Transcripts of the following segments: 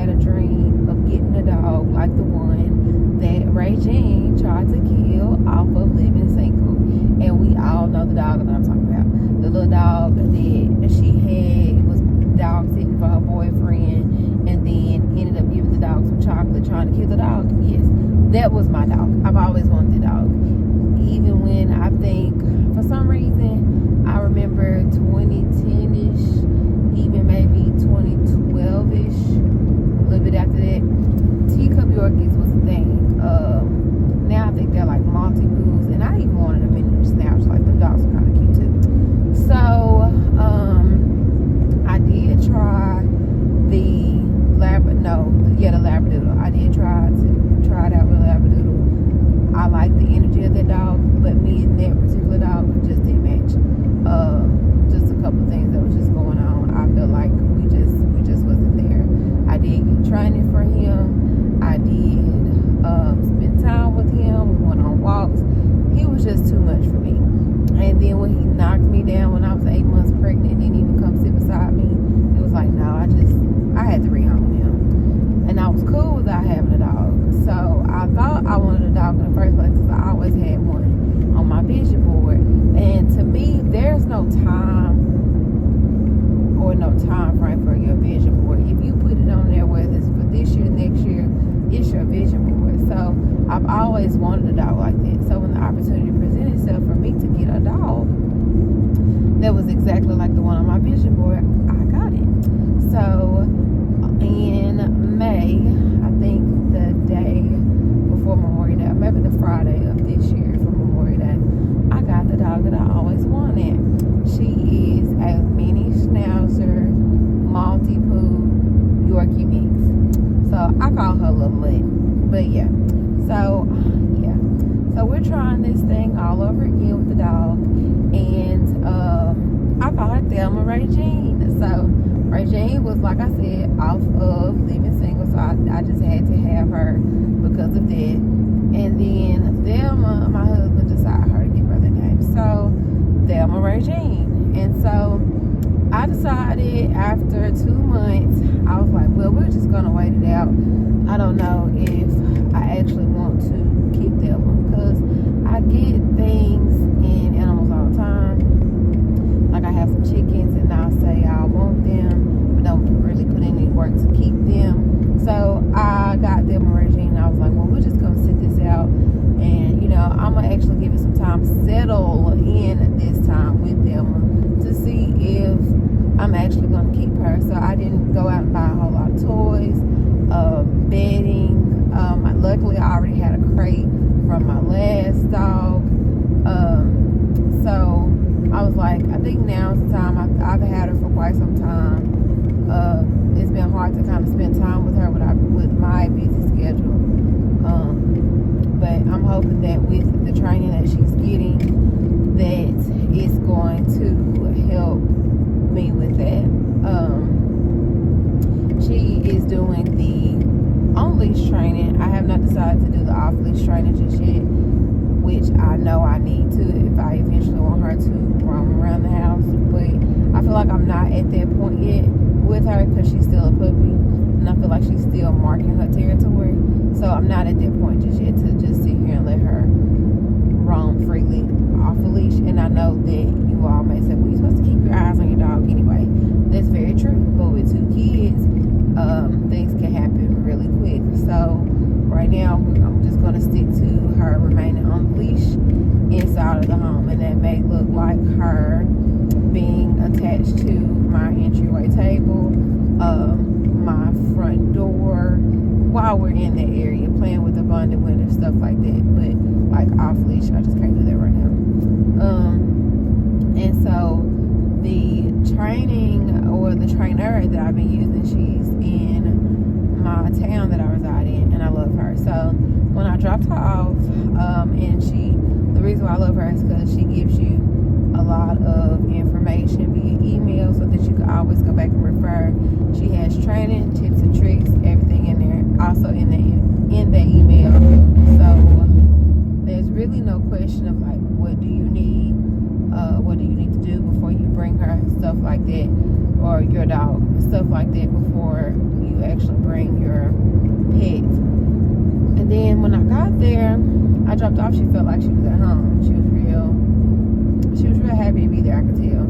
had a dream of getting a dog like the one that Regine tried to kill off of Living Single. And we all know the dog that I'm talking about. The little dog that she had was dog sitting for her boyfriend, and then ended up giving the dog some chocolate, trying to kill the dog. Yes, that was my dog. I've always wanted the dog. Even when I think, for some reason, I remember 2010-ish, even maybe 2012-ish, a little bit after that, teacup Yorkies was a thing. Now I think they're like multi-poos, and I even wanted a miniature snatch. Like, them dogs are kind of cute too. So, I did try the Labradoodle. I did try it out with a Labradoodle. I like the energy of that dog, but me and that particular dog just didn't match. Just a couple things that was just going on. I feel like we just wasn't there. I did get training for him. I did spend time with him. We went on walks. He was just too much for me. And then when he knocked me down when I was 8 months pregnant and didn't even come sit beside me, it was like, no, I had to rehome him. And I was cool without having a dog. So I thought I wanted a dog in the first place because I always had one on my vision board. And to me, there's no time or no time frame for your vision board. If you put it on there, whether it's for this year, next year, it's your vision board. So I've always wanted a dog like that. So when the opportunity presented itself for me to get a dog that was exactly like the one on my vision board, I got it. So in May, I think the day before Memorial Day, maybe the Friday of this year for Memorial Day, I got the dog that I always wanted. She is a mini schnauzer, multi-poo, Yorkie mix. So I call her Little Mutt. But yeah. So we're trying this thing all over again with the dog. And I call her Thelma Regine. So Regine was, like I said, off of Living Single. So I just had to have her because of that. And then Thelma, my husband decided her to give her the name. So Thelma Regine. And so I decided after 2 months, I was like, well, we're just going to wait it out. I don't know if I actually want to keep Thelma, because I get things in animals all the time. Like, I have some chickens and I'll say I want them, but don't really put any work to keep them. So I got Thelma Regine, and I was like, well, we're just going to sit this out. And, I'm going to actually give it some time, settle in this time with Thelma to see if I'm actually going to keep her. So I didn't go out and buy a whole lot of toys, bedding. Luckily, I already had a crate from my last dog. So I was like, I think now's the time. I've had her for quite some time. It's been hard to kind of spend time with her with my busy schedule. But I'm hoping that with the training that she's getting, that it's going to help me with that. She is doing the on-leash training. I have not decided to do the off-leash training just yet, which I know I need to if I eventually want her to roam around the house. But I feel like I'm not at that point yet with her because she's still a puppy, and I feel like she's still marking her territory. So I'm not at that point just yet to just sit here and let her roam freely off a leash. And I know that you all may say, well, you're supposed to keep your eyes on your dog anyway. That's very true. But with 2 kids, things can happen really quick. So right now, I'm just going to stick to her remaining on the leash inside of the home. And that may look like her being attached to my entryway table, my front door, while we're in that area, playing with abundant winter, stuff like that. But like off leash, I just can't do that right now. And so the training, or the trainer that I've been using, she's in my town that I reside in, and I love her. So when I dropped her off, and the reason why I love her is because she gives you a lot of information via email so that you can always go back and refer. She has training, tips and tricks, everything in there, also in the email. So there's really no question of like, what do you need to do before you bring her, stuff like that, or your dog. stuff like that before you actually bring your pet. And then when I got there, I dropped off. She felt like she was at home. She was real happy to be there. I could tell.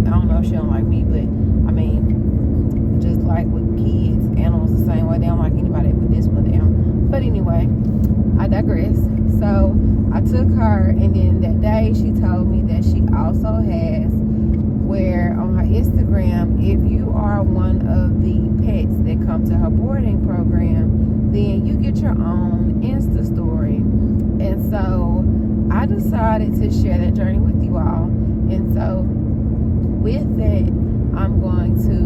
I don't know if she don't like me, but I mean, just like with kids, animals the same way. They don't like anybody that put this one down. But anyway, I digress. So I took her, and then that day she told me that she also has, where on her Instagram, if you are one of the pets that come to her boarding program, then you get your own Insta story. And so I decided to share that journey with you all. And so with that, I'm going to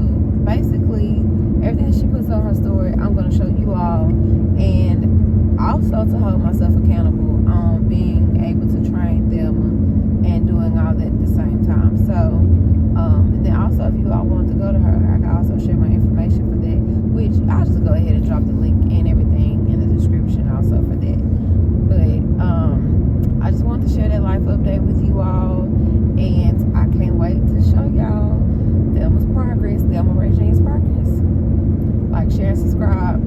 basically, everything that she puts on her story, I'm going to show you all, and also to hold myself accountable on being able to train Thelma and doing all that at the same time. So and then also, if you all want to go to her, I can also share my information for that, which I'll just go ahead and drop the link and everything in the description also for that. But I just wanted to share that life update with you all, and I can't wait to show y'all Thelma's progress, Thelma Regine's progress. Like, share, and subscribe.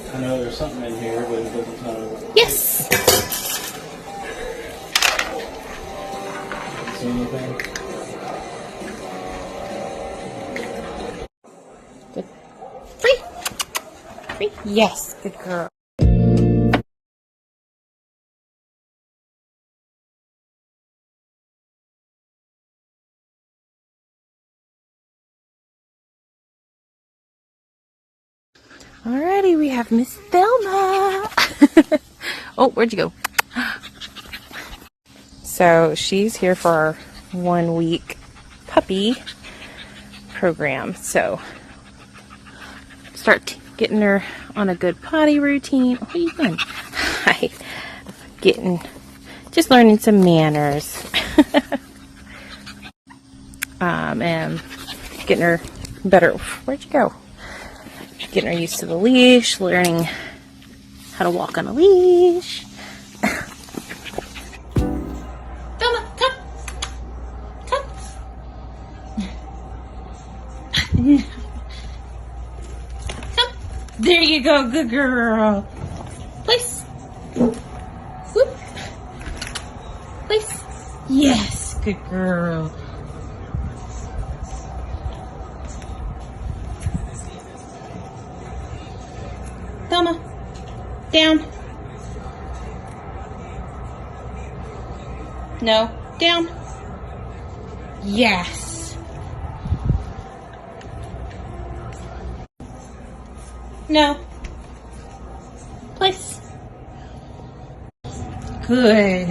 I know there's something in here, but it doesn't tell me what. Yes. See anything? Good. Free. Free. Yes. Good girl. Alrighty, we have Miss Thelma. Oh, where'd you go? So she's here for our 1 week puppy program. So start getting her on a good potty routine. What are you doing? Hi. Just learning some manners. And getting her better. Where'd you go? Getting her used to the leash, learning how to walk on a leash. Thelma, come. Come. Come. There you go, good girl. Place. Whoop. Place. Yes, good girl. Thelma, down. No, down. Yes. No. Place. Good.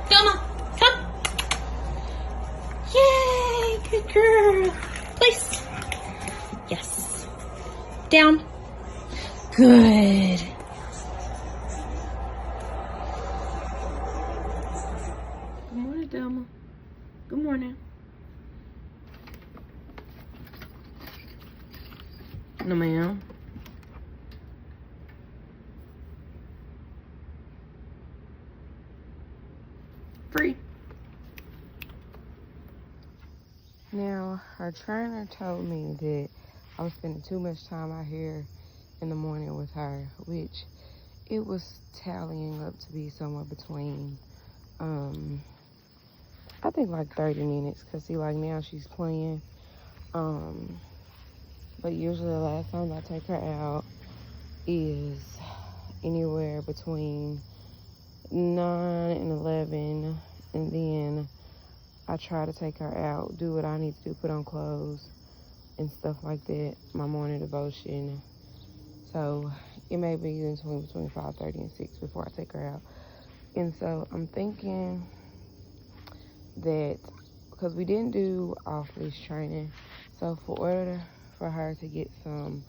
Thelma, come. Yay, good girl. Place. Yes. Down. Good. Good morning, Thelma. Good morning. No, ma'am. Free. Now, our trainer told me that I was spending too much time out here in the morning with her, which it was tallying up to be somewhere between, I think like 30 minutes, because see, like now she's playing. But usually the last time I take her out is anywhere between 9 and 11, and then I try to take her out, do what I need to do, put on clothes and stuff like that, my morning devotion. So it may be between 5:30 and 6 before I take her out. And so I'm thinking that, because we didn't do off-leash training, so for order for her to get some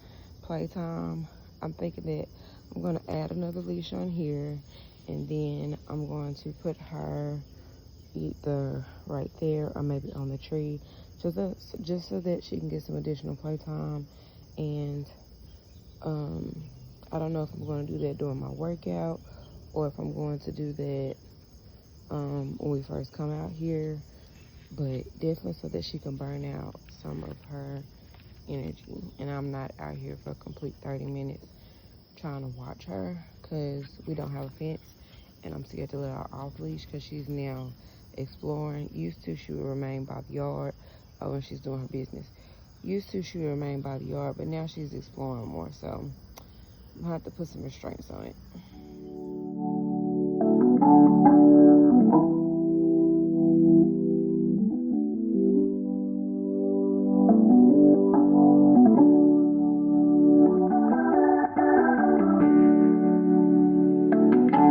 playtime, I'm thinking that I'm going to add another leash on here, and then I'm going to put her either right there or maybe on the tree, just so that she can get some additional playtime. And I don't know if I'm going to do that during my workout or if I'm going to do that when we first come out here, but definitely so that she can burn out some of her energy and I'm not out here for a complete 30 minutes trying to watch her, because we don't have a fence and I'm scared to let her off leash because she's now exploring. Used to, she would remain by the yard when she's doing her business. Used to, she would remain by the yard, but now she's exploring more, so I'm gonna have to put some restraints on it.